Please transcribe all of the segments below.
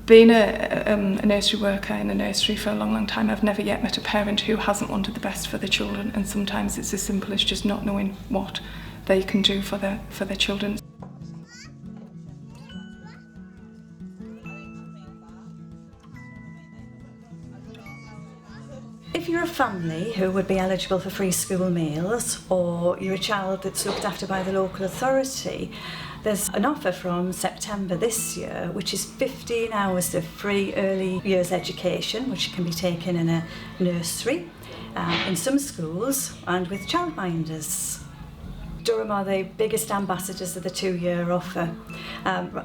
Being a nursery worker in a nursery for a long time, I've never yet met a parent who hasn't wanted the best for their children, and sometimes it's as simple as just not knowing what they can do for their children. If you're a family who would be eligible for free school meals, or you're a child that's looked after by the local authority, there's an offer from September this year which is 15 hours of free early years education, which can be taken in a nursery, in some schools, and with childminders. Durham are the biggest ambassadors of the 2-year offer,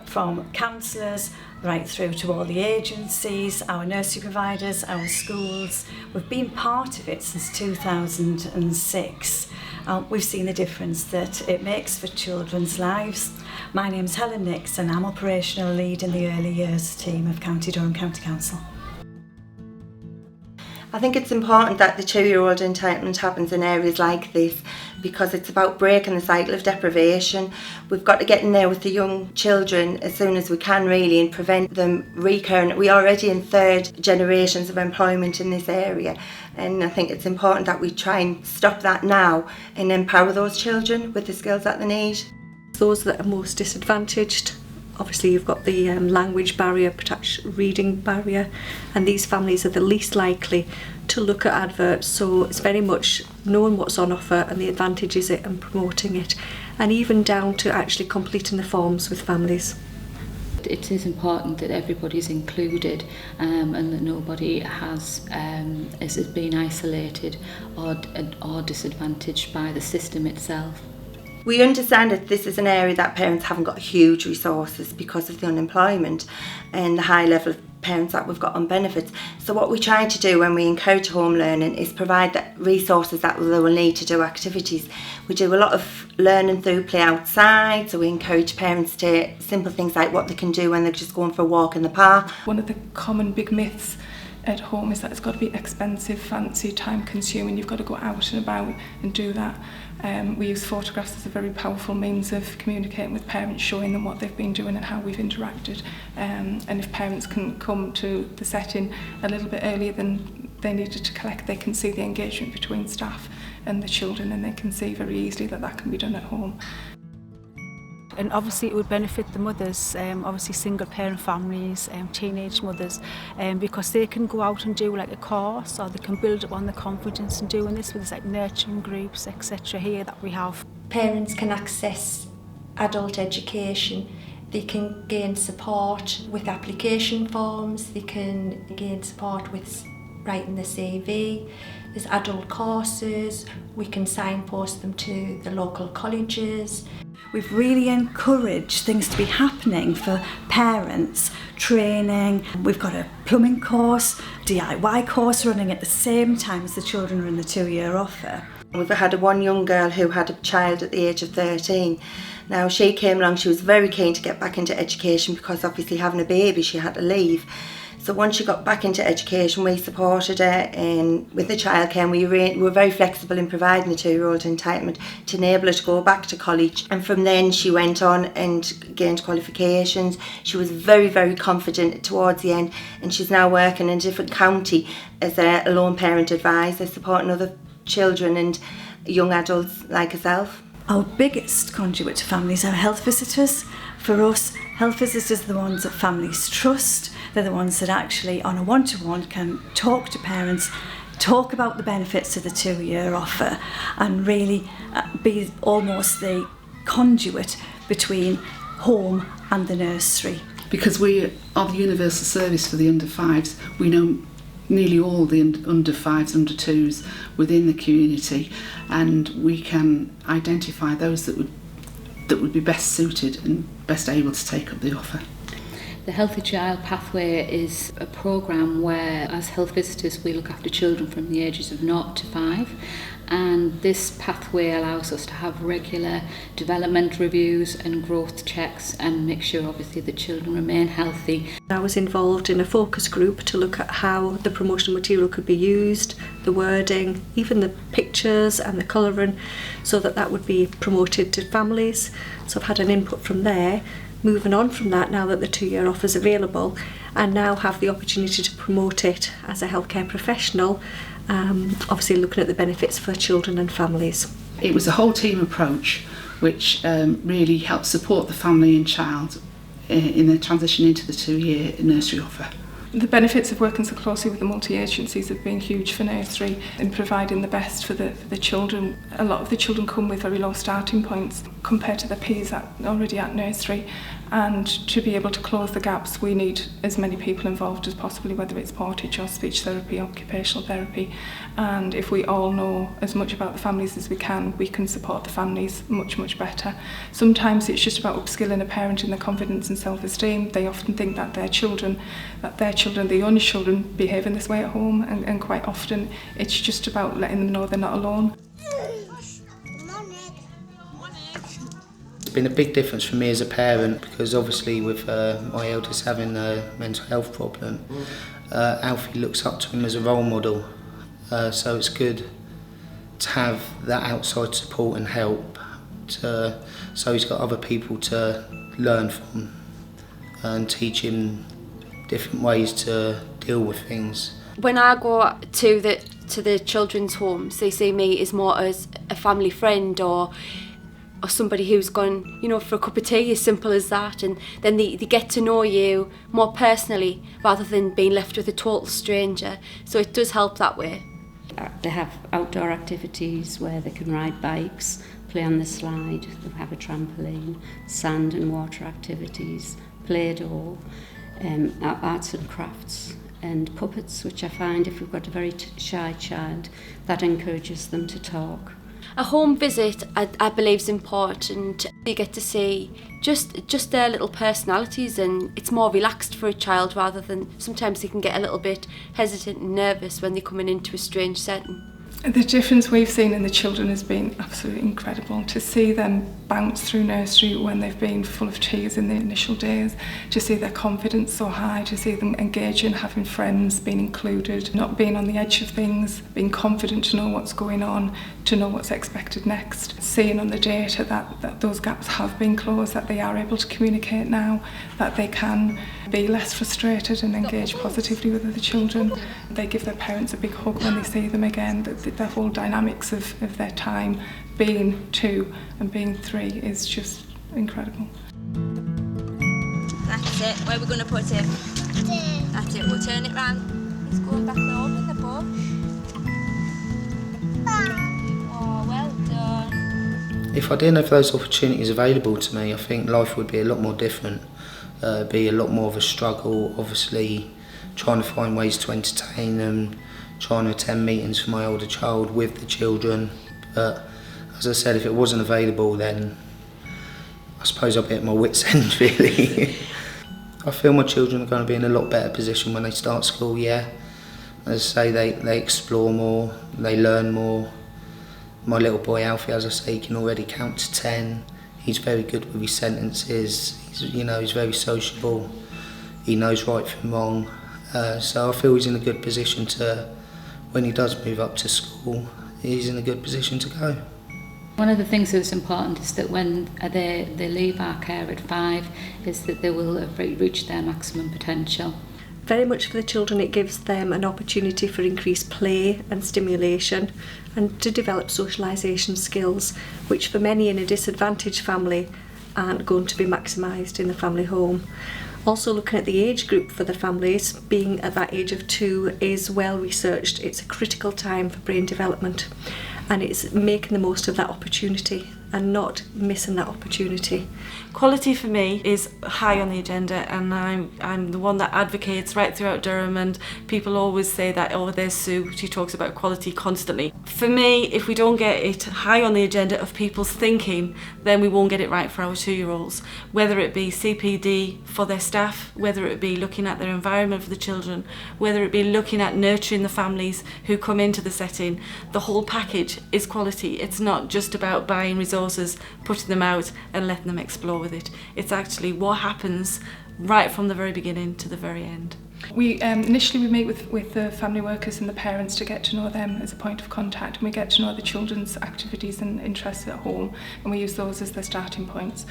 from counsellors right through to all the agencies, our nursery providers, our schools. We've been part of it since 2006. We've seen the difference that it makes for children's lives. My name's Helen Nix and I'm operational lead in the early years team of County Durham County Council. I think it's important that the 2-year-old entitlement happens in areas like this because it's about breaking the cycle of deprivation. We've got to get in there with the young children as soon as we can really and prevent them recurring. We're already in 3rd generations of employment in this area, and I think it's important that we try and stop that now and empower those children with the skills that they need. Those that are most disadvantaged, obviously you've got the language barrier, reading barrier, and these families are the least likely to look at adverts, so it's very much knowing what's on offer and the advantages it and promoting it, and even down to actually completing the forms with families. It is important that everybody's included and that nobody is being isolated or disadvantaged by the system itself. We understand that this is an area that parents haven't got huge resources because of the unemployment and the high level of parents that we've got on benefits. So what we try to do when we encourage home learning is provide the resources that they will need to do activities. We do a lot of learning through play outside, so we encourage parents to simple things like what they can do when they're just going for a walk in the park. One of the common big myths at home is that it's got to be expensive, fancy, time consuming. You've got to go out and about and do that. We use photographs as a very powerful means of communicating with parents, showing them what they've been doing and how we've interacted. And if parents can come to the setting a little bit earlier than they needed to collect, they can see the engagement between staff and the children, and they can see very easily that that can be done at home. And obviously it would benefit the mothers, obviously single parent families, teenage mothers, because they can go out and do like a course, or they can build up on the confidence in doing this with like nurturing groups, etc. here that we have. Parents can access adult education, they can gain support with application forms, they can gain support with writing the CV, there's adult courses, we can signpost them to the local colleges. We've really encouraged things to be happening for parents, training. We've got a plumbing course, DIY course running at the same time as the children are in the 2-year offer. We've had one young girl who had a child at the age of 13. Now she came along, she was very keen to get back into education because obviously having a baby she had to leave. So once she got back into education, we supported her with the childcare, and we were very flexible in providing the 2-year-old entitlement to enable her to go back to college. And from then she went on and gained qualifications. She was very, very confident towards the end, and she's now working in a different county as a lone parent advisor, supporting other children and young adults like herself. Our biggest conduit to families are health visitors. For us, health visitors are the ones that families trust. They're the ones that actually, on a one-to-one, can talk to parents, talk about the benefits of the 2-year offer, and really be almost the conduit between home and the nursery. Because we are the universal service for the under 5s, we know nearly all the under 5s, under 2s within the community, and we can identify those that would be best suited and best able to take up the offer. The Healthy Child Pathway is a programme where, as health visitors, we look after children from the ages of 0 to 5, and this pathway allows us to have regular development reviews and growth checks and make sure obviously the children remain healthy. I was involved in a focus group to look at how the promotional material could be used, the wording, even the pictures and the colouring, so that would be promoted to families. So I've had an input from there, moving on from that now that the 2-year offer is available, and now have the opportunity to promote it as a healthcare professional, obviously looking at the benefits for children and families. It was a whole team approach which really helped support the family and child in their transition into the 2-year nursery offer. The benefits of working so closely with the multi-agencies have been huge for nursery in providing the best for the children. A lot of the children come with very low starting points compared to their peers already at nursery, and to be able to close the gaps we need as many people involved as possible, whether it's portage or speech therapy, occupational therapy, and if we all know as much about the families as we can support the families much better. Sometimes it's just about upskilling a parent in their confidence and self-esteem. They often think that their children, the only children, behave in this way at home, and quite often it's just about letting them know they're not alone. It's been a big difference for me as a parent, because obviously with my eldest having a mental health problem, Alfie looks up to him as a role model, so it's good to have that outside support and help, so he's got other people to learn from and teach him different ways to deal with things. When I go to the children's homes, they see me as more as a family friend or somebody who's gone, for a cup of tea, as simple as that, and then they get to know you more personally rather than being left with a total stranger. So it does help that way. They have outdoor activities where they can ride bikes, play on the slide, they have a trampoline, sand and water activities, play-doh, arts and crafts, and puppets, which I find if you've got a very shy child, that encourages them to talk. A home visit, I believe, is important. You get to see just their little personalities, and it's more relaxed for a child rather than sometimes they can get a little bit hesitant and nervous when they're coming into a strange setting. The difference we've seen in the children has been absolutely incredible. To see them bounce through nursery when they've been full of tears in the initial days, to see their confidence so high, to see them engaging, having friends, being included, not being on the edge of things, being confident to know what's going on, to know what's expected next. Seeing on the data that those gaps have been closed, that they are able to communicate now, that they can be less frustrated and engage positively with other children. They give their parents a big hug when they see them again. The whole dynamics of their time being 2 and being 3 is just incredible. That's it. Where are we going to put him? That's it. We'll turn it round. He's going back home in the bush. Oh, well done. If I didn't have those opportunities available to me, I think life would be a lot more different. Be a lot more of a struggle, obviously trying to find ways to entertain them, trying to attend meetings for my older child with the children. But as I said, if it wasn't available, then I suppose I'd be at my wit's end, really. I feel my children are going to be in a lot better position when they start school, yeah. As I say, they explore more, they learn more. My little boy Alfie, as I say, he can already count to 10. He's very good with his sentences. He's very sociable. He knows right from wrong. So I feel he's in a good position to, when he does move up to school, he's in a good position to go. One of the things that's important is that when they leave our care at 5 is that they will have reached their maximum potential. Very much for the children, it gives them an opportunity for increased play and stimulation and to develop socialisation skills, which for many in a disadvantaged family aren't going to be maximised in the family home. Also looking at the age group for the families, being at that age of 2 is well researched. It's a critical time for brain development, and it's making the most of that opportunity and not missing that opportunity. Quality for me is high on the agenda, and I'm the one that advocates right throughout Durham, and people always say that, oh, there's Sue, she talks about quality constantly. For me, if we don't get it high on the agenda of people's thinking, then we won't get it right for our 2-year-olds. Whether it be CPD for their staff, whether it be looking at their environment for the children, whether it be looking at nurturing the families who come into the setting, the whole package is quality. It's not just about buying resources, putting them out and letting them explore with it. It's actually what happens right from the very beginning to the very end. We initially we meet with the family workers and the parents to get to know them as a point of contact, and we get to know the children's activities and interests at home, and we use those as their starting points.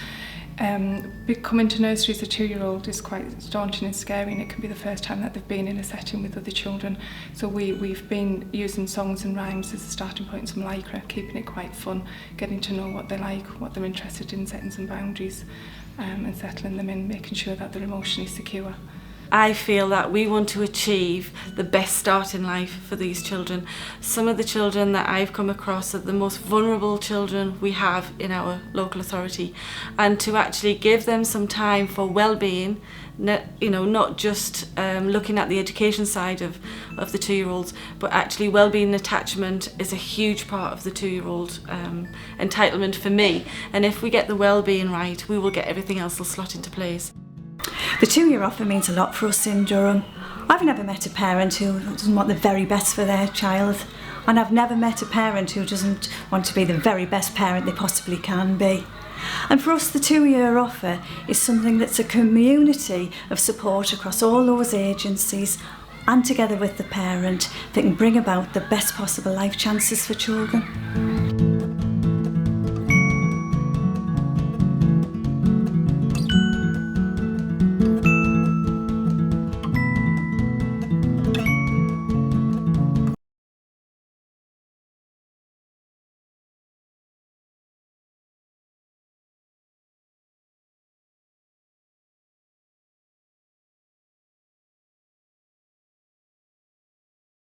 Coming to nursery as a 2-year-old is quite daunting and scary, and it can be the first time that they've been in a setting with other children. So we've been using songs and rhymes as a starting point, some lycra, keeping it quite fun, getting to know what they like, what they're interested in, setting some boundaries, and settling them in, making sure that they're emotionally secure. I feel that we want to achieve the best start in life for these children. Some of the children that I've come across are the most vulnerable children we have in our local authority, and to actually give them some time for well-being, not just looking at the education side of the 2-year-olds, but actually well-being and attachment is a huge part of the 2-year-old entitlement for me. And if we get the well-being right, we will get everything else will slot into place. The 2-year offer means a lot for us in Durham. I've never met a parent who doesn't want the very best for their child, and I've never met a parent who doesn't want to be the very best parent they possibly can be. And for us, the 2-year offer is something that's a community of support across all those agencies, and together with the parent, that can bring about the best possible life chances for children.